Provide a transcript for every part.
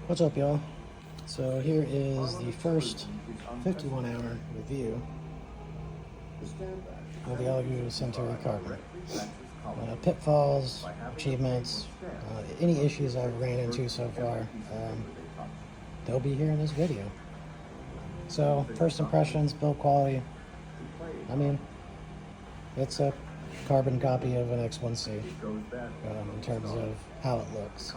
What's up, y'all? So here is the first 51-hour review of the Elegoo Centauri carbon. Pitfalls, achievements, any issues I've ran into so far, they'll be here in this video. So, first impressions, build quality. I mean, it's a carbon copy of an X1C in terms of how it looks.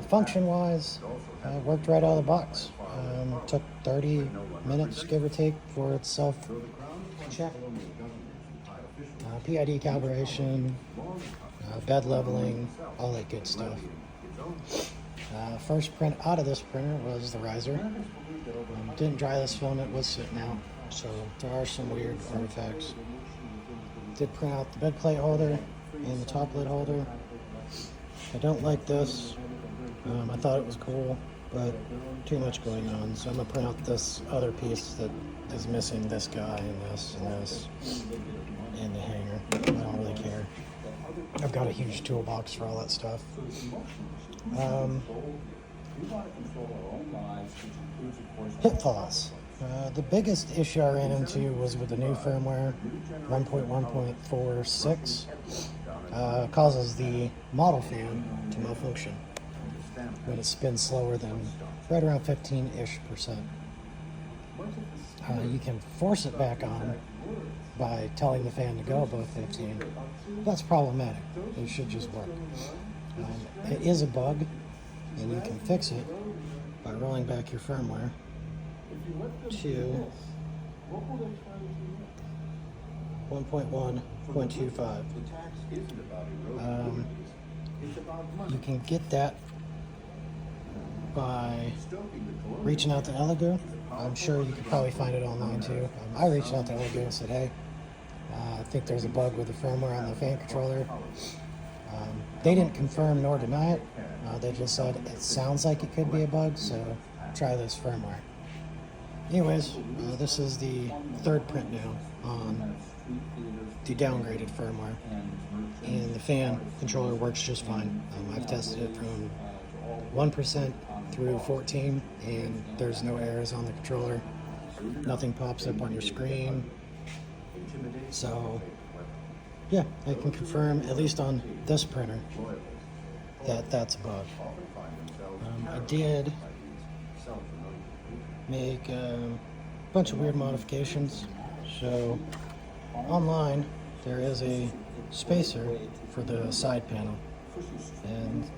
Function-wise, worked right out of the box. Took 30 minutes, give or take, for its self-check. PID calibration, bed leveling, all that good stuff. First print out of this printer was the riser. Didn't dry this filament, was sitting out, so there are some weird artifacts. Did print out the bed plate holder and the top lid holder. I don't like this. I thought it was cool, but too much going on, so I'm going to print out this other piece that is missing this guy and this and the hanger. I don't really care. I've got a huge toolbox for all that stuff. Pitfalls. The biggest issue I ran into was with the new firmware 1.1.46. Causes the model fan to malfunction when it spins slower than right around 15-ish%. You can force it back on by telling the fan to go above 15. That's problematic. It should just work. It is a bug, and you can fix it by rolling back your firmware to 1.1.25. You can get that by reaching out to Elegoo. I'm sure you could probably find it online too. I reached out to Elegoo and said, hey, I think there's a bug with the firmware on the fan controller. They didn't confirm nor deny it. They just said it sounds like it could be a bug, so try this firmware. Anyways, this is the third print now on the downgraded firmware, and the fan controller works just fine. I've tested it from 1% through 14, and there's no errors on the controller. Nothing pops up on your screen. So, yeah, I can confirm, at least on this printer, that that's a bug. I did make a bunch of weird modifications. So, online, there is a spacer for the side panel, and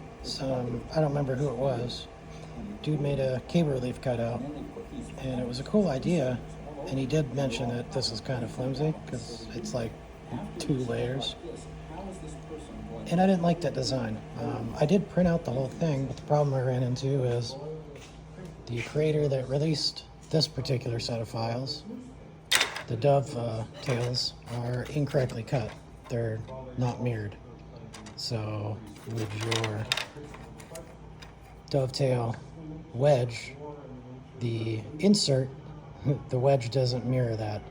I don't remember who it was. Dude made a cable relief cutout, and it was a cool idea, and he did mention that this is kind of flimsy because it's like 2 layers, and I didn't like that design. I did print out the whole thing, but the problem I ran into is the creator that released this particular set of files, the dove tails, are incorrectly cut. They're not mirrored. So with your dovetail wedge, the insert, the wedge doesn't mirror that.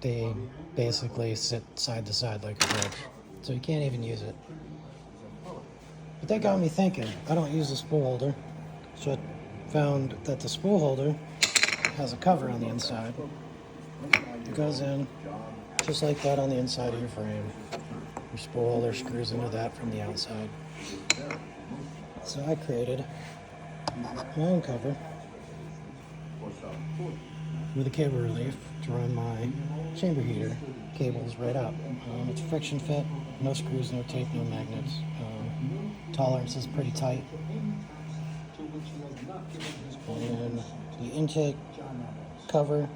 They basically sit side to side like a wedge. So you can't even use it. But that got me thinking. I don't use a spool holder, so I found that the spool holder has a cover on the inside. It goes in just like that on the inside of your frame. Your spool holder screws into that from the outside. So I created my own cover with a cable relief to run my chamber heater cables right up. It's friction fit, no screws, no tape, no magnets. Tolerance is pretty tight. And the intake cover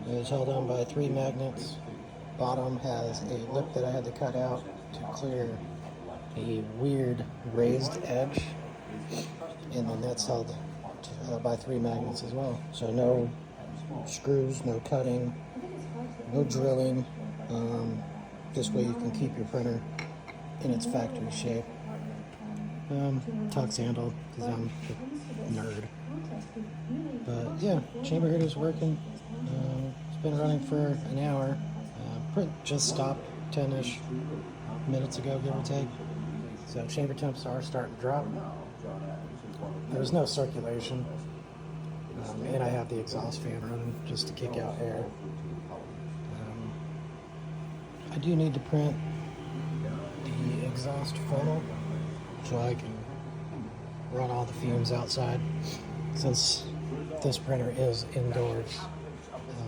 is held on by 3 magnets. Bottom has a lip that I had to cut out to clear a weird raised edge, and then that's held by 3 magnets as well. So no screws, no cutting, no drilling. This way you can keep your printer in its factory shape. Tux handle, because I'm a nerd. But yeah, chamber heater's working. It's been running for an hour. Print just stopped 10-ish minutes ago, give or take. So chamber temps are starting to drop. There's no circulation. And I have the exhaust fan running just to kick out air. I do need to print the exhaust funnel so I can run all the fumes outside, since this printer is indoors,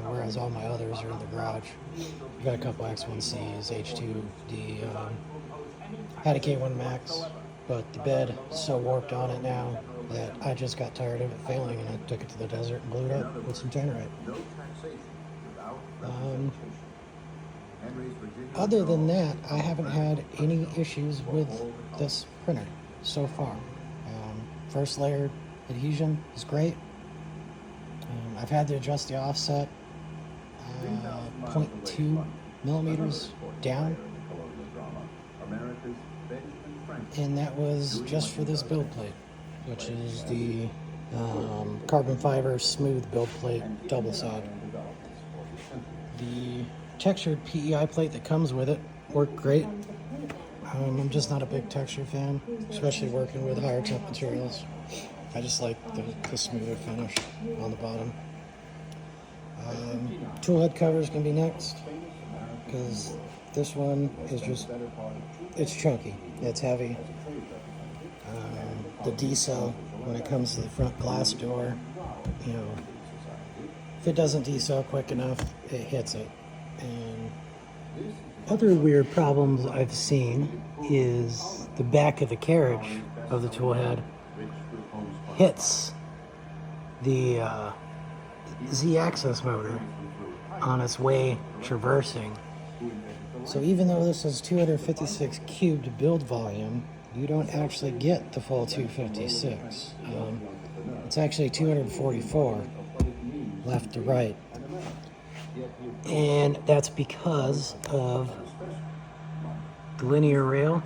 whereas all my others are in the garage. I've got a couple X1Cs, H2D, had a K1 Max, but the bed is so warped on it now that I just got tired of it failing, and I took it to the desert and blew it up with some Tannerite. Other than that, I haven't had any issues with this printer so far. First layer adhesion is great. I've had to adjust the offset 0.2 millimeters down, and that was just for this build plate, which is the carbon fiber smooth build plate double side. The textured PEI plate that comes with it worked great. I'm just not a big texture fan, especially working with higher temp materials. I just like the smoother finish on the bottom. Tool head covers can be next, because this one is just, it's chunky, it's heavy. The decel, when it comes to the front glass door, you know, if it doesn't decel quick enough, it hits it. And other weird problems I've seen is the back of the carriage of the tool head hits the Z-axis motor on its way traversing. So even though this is 256 cubed build volume, you don't actually get the full 256. It's actually 244 left to right. And that's because of the linear rail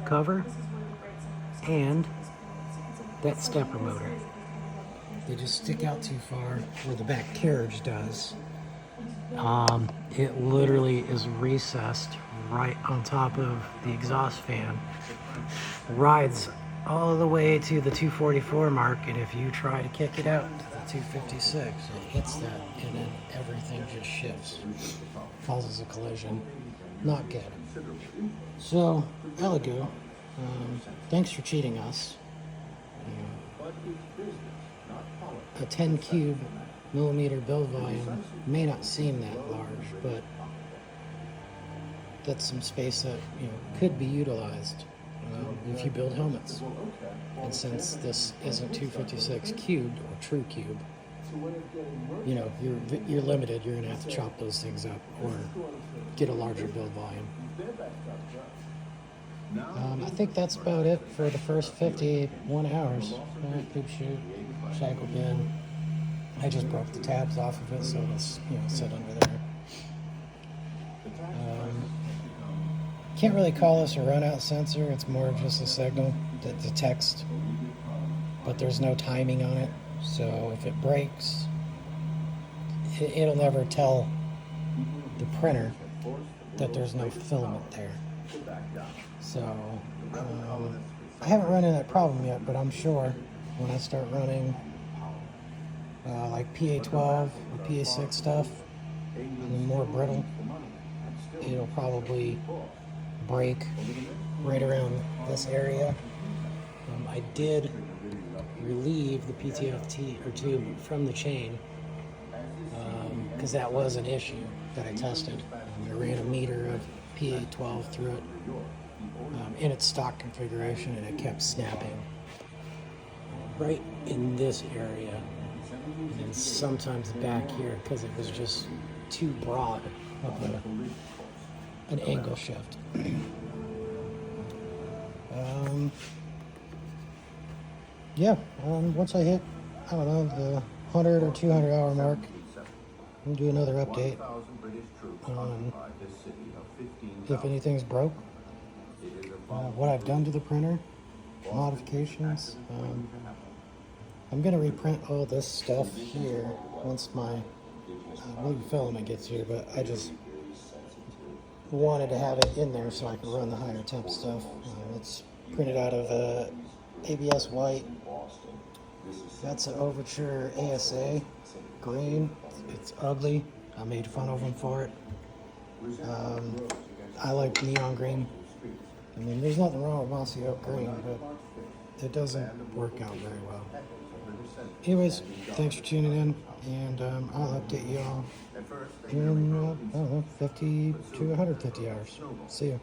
cover and that stepper motor. They just stick out too far where the back carriage does. It literally is recessed right on top of the exhaust fan. Rides all the way to the 244 mark, and if you try to kick it out to the 256, it hits that, and then everything just shifts. Causes a collision. Not good. So, Elegoo, thanks for cheating us. A 10 cube millimeter build volume may not seem that large, but that's some space that, you know, could be utilized if you build helmets. And since this isn't 256 cubed or true cube, you know, you're limited. You're gonna have to chop those things up or get a larger build volume. I think that's about it for the first 51 hours. Poop chute, cycle bin. I just broke the tabs off of it, so it's, you know, sit under there. Can't really call this a runout sensor. It's more of just a signal that detects, but there's no timing on it. So if it breaks, it'll never tell the printer that there's no filament there. So I haven't run into that problem yet, but I'm sure when I start running like PA12 or PA6 stuff, and more brittle, it'll probably break right around this area. I did relieve the PTFT or tube from the chain because that was an issue that I tested. I ran a meter of PA12 through it in its stock configuration, and it kept snapping right in this area, and sometimes back here because it was just too broad of an angle shift. Once I hit, I don't know, the 100 or 200 hour mark, we'll do another update on if anything's broke, what I've done to the printer, modifications. I'm going to reprint all this stuff here once my maybe filament gets here, but I just wanted to have it in there so I can run the higher temp stuff. It's printed out of ABS white. That's an Overture ASA green. It's ugly. I made fun of them for it. I like neon green. I mean, there's nothing wrong with mossy oak green, but it doesn't work out very well. Anyways, thanks for tuning in, and I'll update you all in, I don't know, 50 to 150 hours. See you.